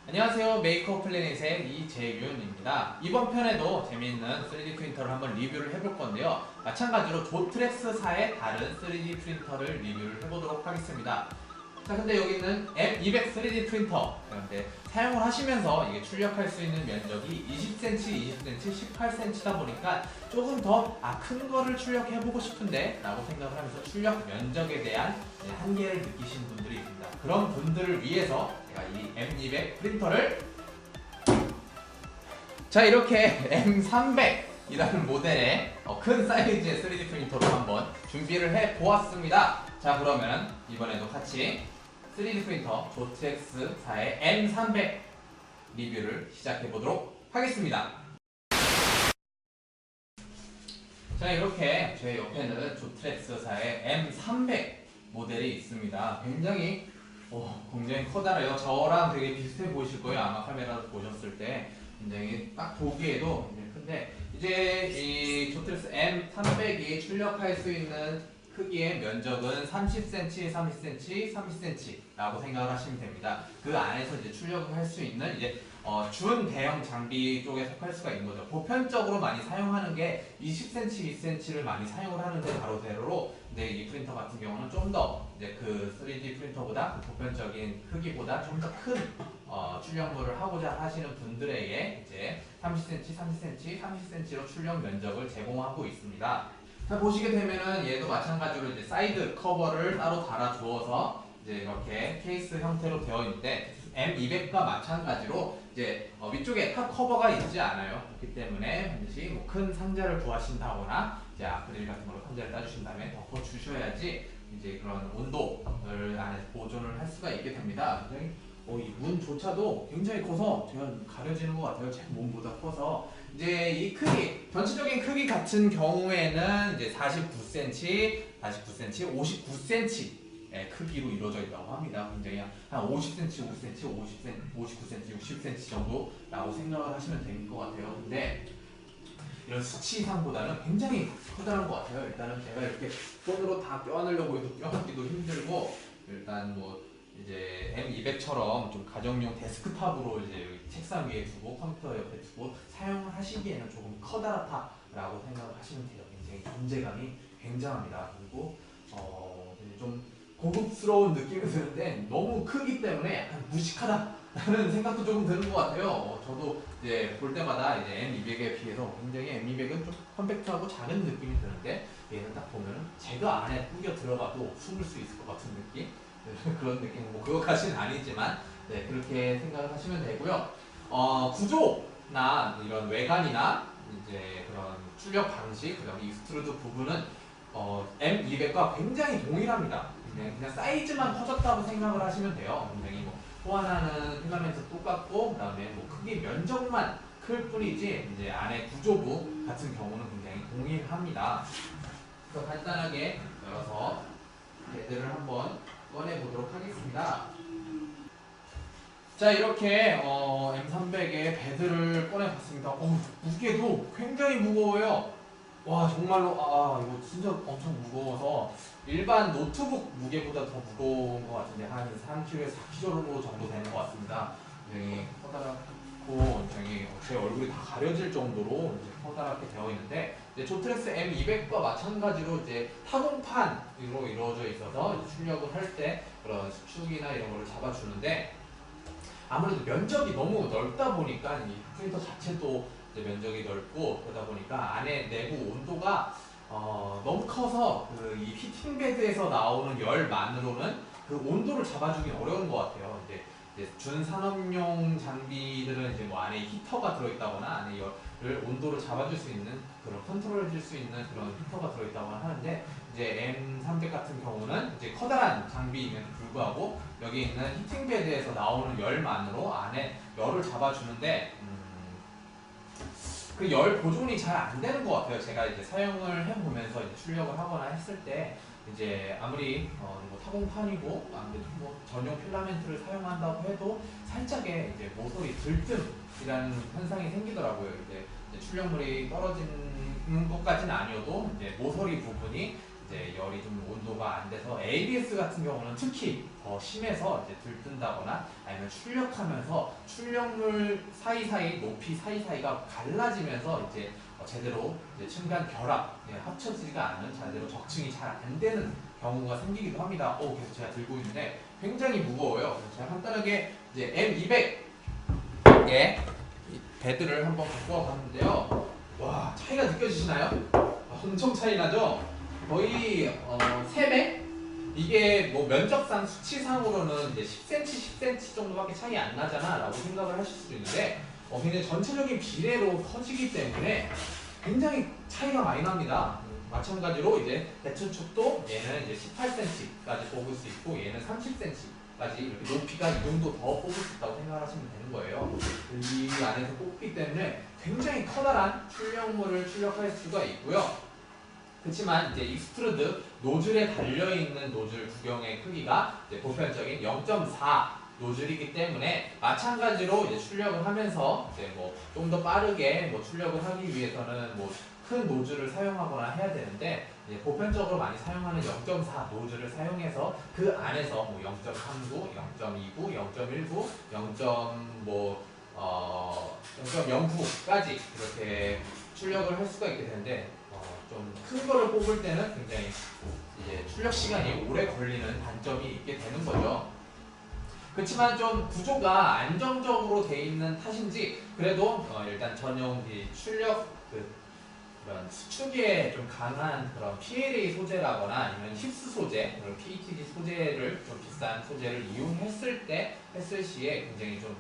안녕하세요. 메이크업 플래닛의 이재윤입니다. 이번 편에도 재미있는 3D 프린터를 한번 리뷰를 해볼 건데요. 마찬가지로 조트렉스사의 다른 3D 프린터를 리뷰를 해보도록 하겠습니다. 자, 근데 여기는 M200 3D 프린터. 그런데 사용을 하시면서 이게 출력할 수 있는 면적이 20cm, 20cm, 18cm다 보니까 조금 더 큰 거를 출력해보고 싶은데 라고 생각을 하면서 출력 면적에 대한 한계를 느끼신 분들이 있습니다. 그런 분들을 위해서 제가 이 M200 프린터를 자, 이렇게 M300이라는 모델의 큰 사이즈의 3D 프린터로 한번 준비를 해 보았습니다. 자, 그러면 이번에도 같이 3D 프린터 조트렉스사의 M300 리뷰를 시작해 보도록 하겠습니다. 자, 이렇게 제 옆에는 조트렉스사의 M300 모델이 있습니다. 굉장히 커다래요. 저랑 되게 비슷해 보이실 거예요. 아마 카메라로 보셨을 때 굉장히 딱 보기에도 큰데, 이제 이 조트렉스 M300이 출력할 수 있는 크기의 면적은 30cm, 30cm, 30cm라고 생각을 하시면 됩니다. 그 안에서 이제 출력을 할 수 있는 준 대형 장비 쪽에 속할 수가 있는 거죠. 보편적으로 많이 사용하는 게 20cm, 2cm를 많이 사용을 하는데, 바로대로 근데 이 프린터 같은 경우는 좀 더 이제 그 3D 프린터보다 보편적인 크기보다 좀 더 큰 출력물을 하고자 하시는 분들에게 이제 30cm, 30cm, 30cm로 출력 면적을 제공하고 있습니다. 자, 보시게 되면은 얘도 마찬가지로 이제 사이드 커버를 따로 달아 주어서 이제 이렇게 케이스 형태로 되어 있는데, M200과 마찬가지로 이제 위쪽에 탑 커버가 있지 않아요. 그렇기 때문에 반드시 큰 상자를 구하신다거나 이제 아크릴 같은 걸로 상자를 따주신 다음에 덮어 주셔야지 이제 그런 온도를 안에서 보존을 할 수가 있게 됩니다. 굉장히 이 문조차도 굉장히 커서 제가 가려지는 것 같아요. 제 몸보다 커서. 이제 이 크기, 전체적인 크기 같은 경우에는 이제 49cm, 49cm, 59cm의 크기로 이루어져 있다고 합니다. 굉장히 한 50cm, 5cm, 50cm, 59cm, 60cm 정도라고 생각을 하시면 될 것 같아요. 근데 이런 수치상보다는 굉장히 커다란 것 같아요. 일단은 제가 이렇게 손으로 다 껴안으려고 해도 껴안기도 힘들고, 일단 이제 M200처럼 좀 가정용 데스크탑으로 이제 책상 위에 두고 컴퓨터 옆에 두고 사용을 하시기에는 조금 커다랗다라고 생각을 하시면 돼요. 굉장히 존재감이 굉장합니다. 그리고 좀 고급스러운 느낌이 드는데, 너무 크기 때문에 약간 무식하다라는 생각도 조금 드는 것 같아요. 저도 이제 볼 때마다 이제 M200에 비해서 굉장히 M200은 좀 컴팩트하고 작은 느낌이 드는데, 얘는 딱 보면은 제가 안에 꾸겨 들어가도 숨을 수 있을 것 같은 느낌? 그런 느낌, 그것까지는 아니지만 그렇게 생각을 하시면 되고요. 구조나 이런 외관이나 이제 그런 출력 방식, 그다음 익스트루드 부분은 M200과 굉장히 동일합니다. 그냥 사이즈만 커졌다고 생각을 하시면 돼요. 굉장히 호환하는 필라멘트 똑같고, 그다음에 크기 면적만 클 뿐이지 이제 안에 구조부 같은 경우는 굉장히 동일합니다. 그래서 간단하게 열어서 얘들을 한번 꺼내 보도록 하겠습니다. 자, 이렇게 M300의 베드를 꺼내 봤습니다. 무게도 굉장히 무거워요. 와, 정말로 이거 진짜 엄청 무거워서 일반 노트북 무게보다 더 무거운 것 같은데, 한 3kg에서 4kg 정도 되는 것 같습니다. 굉장히 커다랗고 굉장히 제 얼굴이 다 가려질 정도로 이제 커다랗게 되어 있는데, 이제 조트렉스 M200과 마찬가지로 이제 타공판으로 이루어져 있어서 출력을 할 때 그런 수축이나 이런 거를 잡아주는데, 아무래도 면적이 너무 넓다 보니까 이 프린터 자체도 이제 면적이 넓고, 그러다 보니까 안에 내부 온도가 너무 커서 이 히팅 베드에서 나오는 열만으로는 그 온도를 잡아주기 어려운 것 같아요. 이제 준산업용 장비들은 이제 안에 히터가 들어있다거나 안에 열을 온도를 잡아줄 수 있는 그런 컨트롤 해줄 수 있는 그런 히터가 들어있다거나 하는데, 이제 M300 같은 경우는 이제 커다란 장비임에도 불구하고 여기 있는 히팅 베드에서 나오는 열만으로 안에 열을 잡아주는데, 그 열 보존이 잘 안 되는 것 같아요. 제가 이제 사용을 해보면서 이제 출력을 하거나 했을 때, 이제 아무리 타공판이고 아무래도 전용 필라멘트를 사용한다고 해도 살짝의 이제 모서리 들뜸이라는 현상이 생기더라고요. 이제 출력물이 떨어지는 것까지는 아니어도 이제 모서리 부분이 이제 열이 좀 온도가 안 돼서 ABS 같은 경우는 특히 더 심해서 이제 들뜬다거나 아니면 출력하면서 출력물 사이사이 높이 사이사이가 갈라지면서 이제 제대로 이제 층간 결합 합쳐지지가 않는 제대로 적층이 잘 안 되는 경우가 생기기도 합니다. 그래서 제가 들고 있는데 굉장히 무거워요. 그래서 제가 간단하게 이제 M200의 배드를 한번 갖고 와봤는데요. 와, 차이가 느껴지시나요? 엄청 차이 나죠? 거의 3배? 이게 뭐 면적상 수치상으로는 이제 10cm, 10cm 정도밖에 차이 안 나잖아 라고 생각을 하실 수도 있는데 굉장히 전체적인 비례로 커지기 때문에 굉장히 차이가 많이 납니다. 마찬가지로 이제 대천축도 얘는 이제 18cm까지 뽑을 수 있고 얘는 30cm까지 이렇게 높이가 이 정도 더 뽑을 수 있다고 생각하시면 되는 거예요. 이 안에서 뽑기 때문에 굉장히 커다란 출력물을 출력할 수가 있고요. 그렇지만 이제 익스트루드 노즐에 달려있는 노즐 구경의 크기가 이제 보편적인 0.4 노즐이기 때문에 마찬가지로 이제 출력을 하면서 이제 뭐 좀 더 빠르게 뭐 출력을 하기 위해서는 뭐 큰 노즐을 사용하거나 해야 되는데 이제 보편적으로 많이 사용하는 0.4 노즐을 사용해서 그 안에서 뭐 0.39, 0.29, 0.19, 0.09까지 이렇게 출력을 할 수가 있게 되는데 좀 큰 거를 뽑을 때는 굉장히 이제 출력 시간이 오래 걸리는 단점이 있게 되는 거죠. 그렇지만 좀 구조가 안정적으로 돼 있는 탓인지 그래도 일단 전용 출력 그런 수축에 좀 강한 그런 PLA 소재라거나 아니면 힙스 소재, 그런 PETG 소재를 좀 비싼 소재를 이용했을 때 했을 시에 굉장히 좀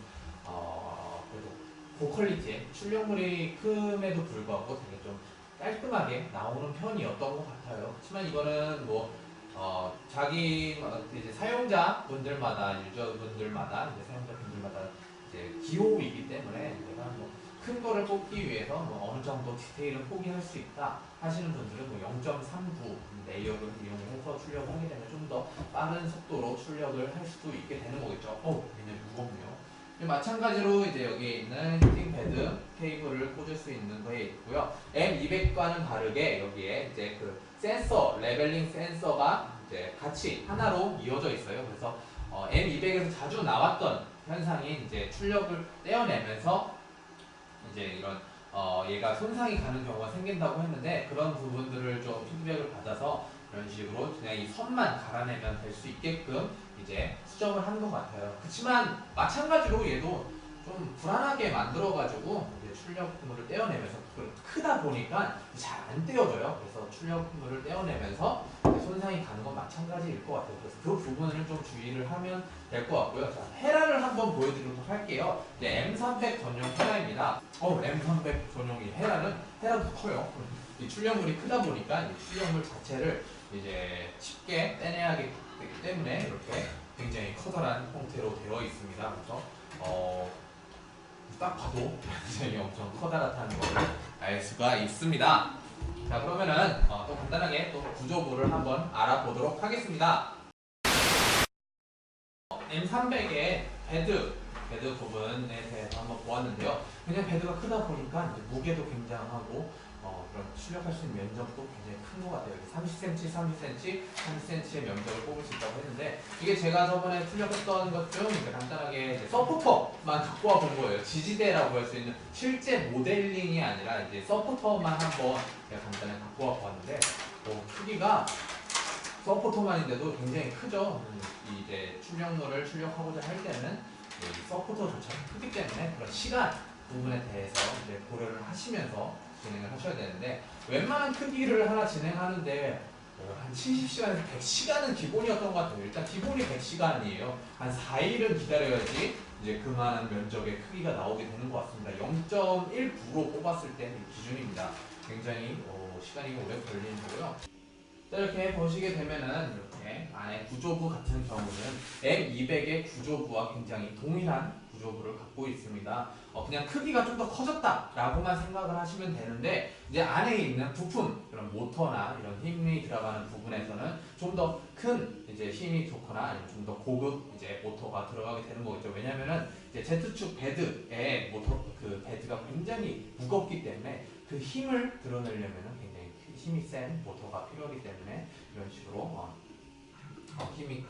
그래도 고퀄리티의 출력물이 큼에도 불구하고 되게 좀 깔끔하게 나오는 편이었던 것 같아요. 그렇지만 이거는 뭐 자기 이제 사용자 분들마다 유저분들마다 이제 사용자 분들마다 이제 기호이기 때문에 내가 뭐 큰 거를 뽑기 위해서 뭐 어느 정도 디테일을 포기할 수 있다 하시는 분들은 뭐 0.39 레이어를 이용해서 출력을 하게 되면 좀 더 빠른 속도로 출력을 할 수도 있게 되는 거겠죠. 굉장히 무겁네요. 마찬가지로 이제 여기에 있는 히팅 패드 케이블을 꽂을 수 있는 거에 있고요. M200과는 다르게 여기에 이제 그 센서, 레벨링 센서가 이제 같이 하나로 이어져 있어요. 그래서 M200에서 자주 나왔던 현상이 이제 출력을 떼어내면서 이제 이런 얘가 손상이 가는 경우가 생긴다고 했는데 그런 부분들을 좀 피드백을 받아서 이런 식으로 그냥 이 선만 갈아내면 될 수 있게끔 이제 수정을 한 것 같아요. 그렇지만 마찬가지로 얘도 좀 불안하게 만들어가지고 이제 출력물을 떼어내면서 크다 보니까 잘 안 떼어져요. 그래서 출력물을 떼어내면서 손상이 가는 건 마찬가지일 것 같아요. 그래서 그 부분을 좀 주의를 하면 될 것 같고요. 자, 헤라를 한번 보여드리도록 할게요. M300 전용 헤라입니다. M300 전용 이 헤라도 커요. 이 출력물이 크다 보니까 이 출력물 자체를 이제 쉽게 떼내야 되기 때문에 이렇게 굉장히 커다란 형태로 되어 있습니다. 그래서 딱 봐도 굉장히 엄청 커다랗다는 것을 알 수가 있습니다. 자, 그러면은 또 간단하게 또 구조부를 한번 알아보도록 하겠습니다. M300의 배드 부분에 대해서 한번 보았는데요. 그냥 배드가 크다 보니까 이제 무게도 굉장하고 그런 출력할 수 있는 면적도 굉장히 큰 것 같아요. 30cm, 30cm, 30cm의 면적을 뽑을 수 있다고 했는데 이게 제가 저번에 출력했던 것 중 간단하게 이제 서포터만 갖고 와 본 거예요. 지지대라고 할 수 있는 실제 모델링이 아니라 이제 서포터만 한번 제가 간단하게 갖고 와 보았는데 크기가 서포터만인데도 굉장히 크죠. 이제 출력물을 출력하고자 할 때는 이 서포터조차 크기 때문에 그런 시간 부분에 대해서 이제 고려를 하시면서 진행을 하셔야 되는데 웬만한 크기를 하나 진행하는데 한 70시간에서 100시간은 기본이었던 것 같아요. 일단 기본이 100시간이에요. 한 4일은 기다려야지 이제 그만한 면적의 크기가 나오게 되는 것 같습니다. 0.19로 뽑았을 때 기준입니다. 굉장히 시간이 오래 걸리는 거고요. 이렇게 보시게 되면은 이렇게 안에 구조부 같은 경우는 M200의 구조부와 굉장히 동일한 구조부를 갖고 있습니다. 그냥 크기가 좀 더 커졌다라고만 생각을 하시면 되는데 이제 안에 있는 부품, 그런 모터나 이런 힘이 들어가는 부분에서는 좀 더 큰 이제 힘이 좋거나 아니면 좀 더 고급 이제 모터가 들어가게 되는 거겠죠. 왜냐면은 이제 Z축 배드의 모터 그 배드가 굉장히 무겁기 때문에 그 힘을 드러내려면은 굉장히 힘이 센 모터가 필요하기 때문에 이런 식으로 힘이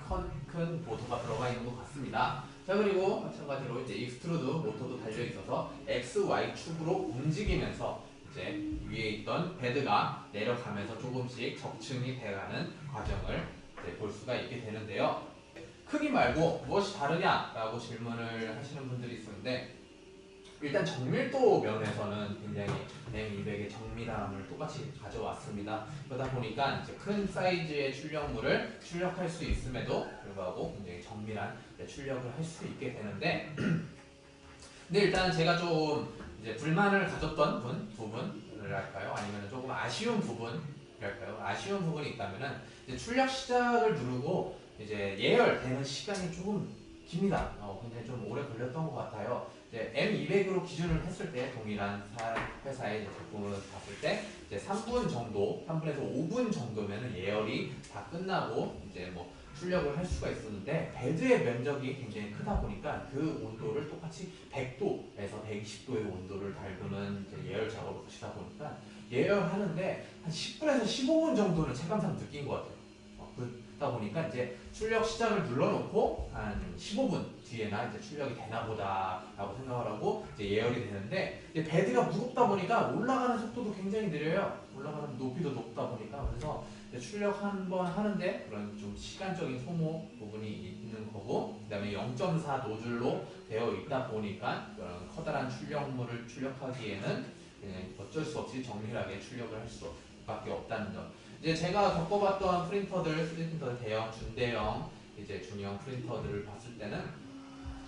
큰 모터가 들어가 있는 것 같습니다. 자, 그리고 마찬가지로 이제 익스트루드 모터도 달려 있어서 XY 축으로 움직이면서 이제 위에 있던 베드가 내려가면서 조금씩 적층이 돼가는 과정을 이제 볼 수가 있게 되는데요. 크기 말고 무엇이 다르냐라고 질문을 하시는 분들이 있었는데, 일단 정밀도 면에서는 굉장히 M200의 정밀함을 똑같이 가져왔습니다. 그러다 보니까 이제 큰 사이즈의 출력물을 출력할 수 있음에도 불구하고 굉장히 정밀한 출력을 할 수 있게 되는데, 근데 일단 제가 좀 이제 불만을 가졌던 부분을 할까요? 아니면 조금 아쉬운 부분이랄까요? 아쉬운 부분이 있다면은 이제 출력 시작을 누르고 이제 예열되는 시간이 조금 깁니다. 굉장히 좀 오래 걸렸던 것 같아요. 이제 M200으로 기준을 했을 때 동일한 회사의 제품을 봤을 때 이제 3분 정도, 3분에서 5분 정도면은 예열이 다 끝나고 이제 뭐 출력을 할 수가 있었는데, 베드의 면적이 굉장히 크다 보니까 그 온도를 똑같이 100도에서 120도의 온도를 달구는 예열 작업을 하시다 보니까 예열하는데 한 10분에서 15분 정도는 체감상 느낀 것 같아요. 그러다 보니까 이제 출력 시작을 눌러놓고 한 15분 뒤에나 이제 출력이 되나 보다라고 생각을 하고 이제 예열이 되는데, 이제 베드가 무겁다 보니까 올라가는 속도도 굉장히 느려요. 올라가는 높이도 높다 보니까. 그래서 출력 한 번 하는데 그런 좀 시간적인 소모 부분이 있는 거고, 그 다음에 0.4 노즐로 되어 있다 보니까 그런 커다란 출력물을 출력하기에는 어쩔 수 없이 정밀하게 출력을 할 수밖에 없다는 점. 이제 제가 겪어봤던 프린터들, 3D 프린터 대형, 중대형, 이제 중형 프린터들을 봤을 때는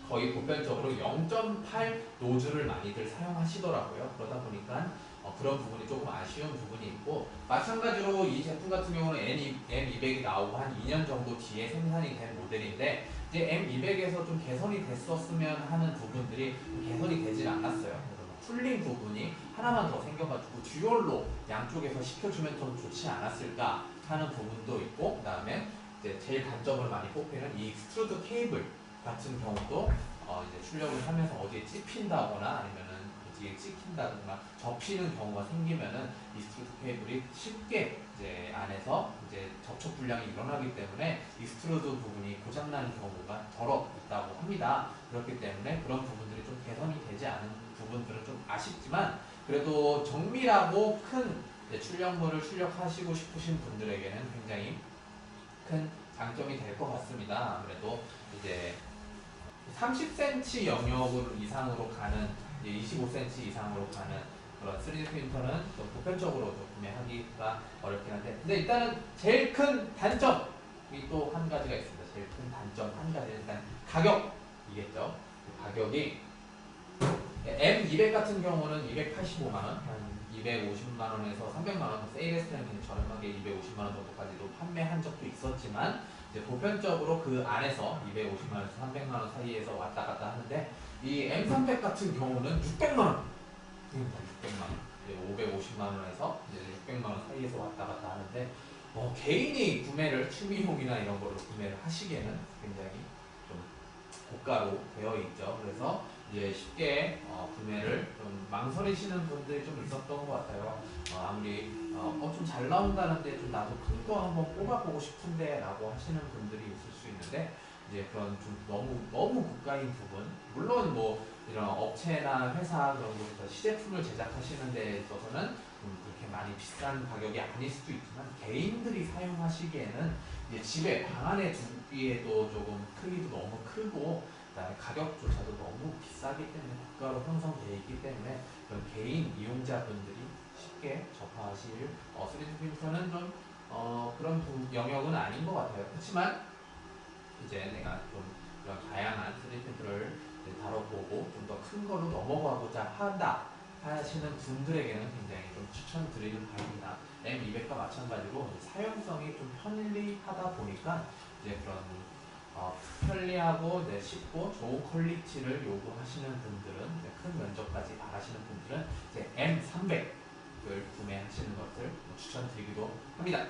거의 보편적으로 0.8 노즐을 많이들 사용하시더라고요. 그러다 보니까 그런 부분이 조금 아쉬운 부분이 있고, 마찬가지로 이 제품 같은 경우는 M200이 나오고 한 2년 정도 뒤에 생산이 된 모델인데, 이제 M200에서 좀 개선이 됐었으면 하는 부분들이 개선이 되질 않았어요. 쿨링 부분이 하나만 더 생겨가지고 듀얼로 양쪽에서 시켜주면 좀 좋지 않았을까 하는 부분도 있고, 그 다음에 이제 제일 단점을 많이 꼽히는 이 익스트루드 케이블 같은 경우도 이제 출력을 하면서 어디에 찝힌다거나 아니면은 어디에 찍힌다거나 접히는 경우가 생기면은 익스트루드 케이블이 쉽게 이제 안에서 이제 접촉 불량이 일어나기 때문에 익스트루드 부분이 고장나는 경우가 더러 있다고 합니다. 그렇기 때문에 그런 부분들이 좀 개선이 되지 않은 부분들은 좀 아쉽지만, 그래도 정밀하고 큰 출력물을 출력하시고 싶으신 분들에게는 굉장히 큰 장점이 될 것 같습니다. 아무래도 이제 30cm 영역 이상으로 가는, 25cm 이상으로 가는 그런 3D 프린터는 좀 보편적으로 좀 구매하기가 어렵긴 한데, 근데 일단은 제일 큰 단점이 또 한 가지가 있습니다. 제일 큰 단점 한 가지, 일단 가격이겠죠. 가격이 M200 같은 경우는 285만원, 한 250만원에서 300만원, 세일했을 때는 굉장히 저렴하게 250만원 정도까지도 판매한 적도 있었지만, 이제 보편적으로 그 안에서 250만원에서 300만원 사이에서 왔다 갔다 하는데, 이 M300 같은 경우는 600만원, 600만원, 550만원에서 600만원 사이에서 왔다 갔다 하는데, 개인이 구매를, 취미용이나 이런 거를 구매를 하시기에는 굉장히 좀 고가로 되어 있죠. 그래서 이제 쉽게 구매를 좀 망설이시는 분들이 좀 있었던 것 같아요. 아무리 좀 잘 나온다는데 좀 나도 큰 거 한번 뽑아보고 싶은데 라고 하시는 분들이 있을 수 있는데, 이제 그런 좀 너무 고가인 부분, 물론 뭐 이런 업체나 회사 그런 곳에서 시제품을 제작하시는 데 있어서는 그렇게 많이 비싼 가격이 아닐 수도 있지만, 개인들이 사용하시기에는 이제 집에 방 안에 두기에도 조금 크기도 너무 크고, 그다음에 가격조차도 너무 비싸기 때문에, 고가로 형성되어 있기 때문에 그런 개인 이용자분들이 쉽게 접하실 3D 프린터는 좀 그런 영역은 아닌 것 같아요. 그렇지만 이제 내가 좀 이런 다양한 3D 프린터를 다뤄보고 좀 더 큰 걸로 넘어가고자 한다 하시는 분들에게는 굉장히 좀 추천드리는 바입니다. M200과 마찬가지로 사용성이 좀 편리하다 보니까 이제 그런 편리하고 쉽고 좋은 퀄리티를 요구하시는 분들은, 큰 면적까지 바라시는 분들은 이제 M300을 구매하시는 것을 추천드리기도 합니다.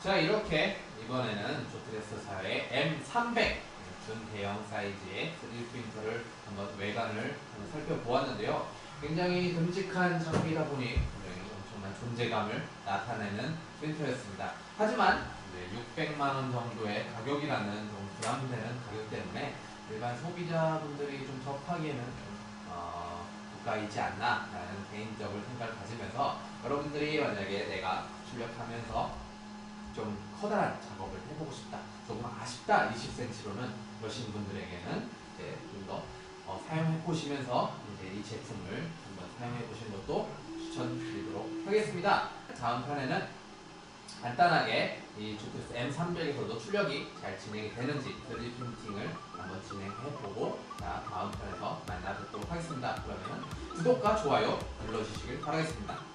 자, 이렇게 이번에는 조트레스사의 M300 준대형 사이즈의 3D 프린터를 한번 외관을 한번 살펴보았는데요. 굉장히 듬직한 장비다 보니 굉장히 엄청난 존재감을 나타내는 프린터였습니다. 하지만 600만 원 정도의 가격이라는 좀 부담되는 가격 때문에 일반 소비자분들이 좀 접하기에는 고가이지 않나라는 개인적인 생각을 가지면서 여러분들이 만약에 내가 출력하면서 좀 커다란 작업을 해보고 싶다, 조금 아쉽다 20cm로는 그러신 분들에게는 이제 좀 더 사용해 보시면서 이제 이 제품을 한번 사용해 보시는 것도 추천드리도록 하겠습니다. 다음 편에는 간단하게 이 조트스 M300에서도 출력이 잘 진행이 되는지 3D 프린팅을 한번 진행해보고 다음 편에서 만나 뵙도록 하겠습니다. 그러면 구독과 좋아요 눌러주시길 바라겠습니다.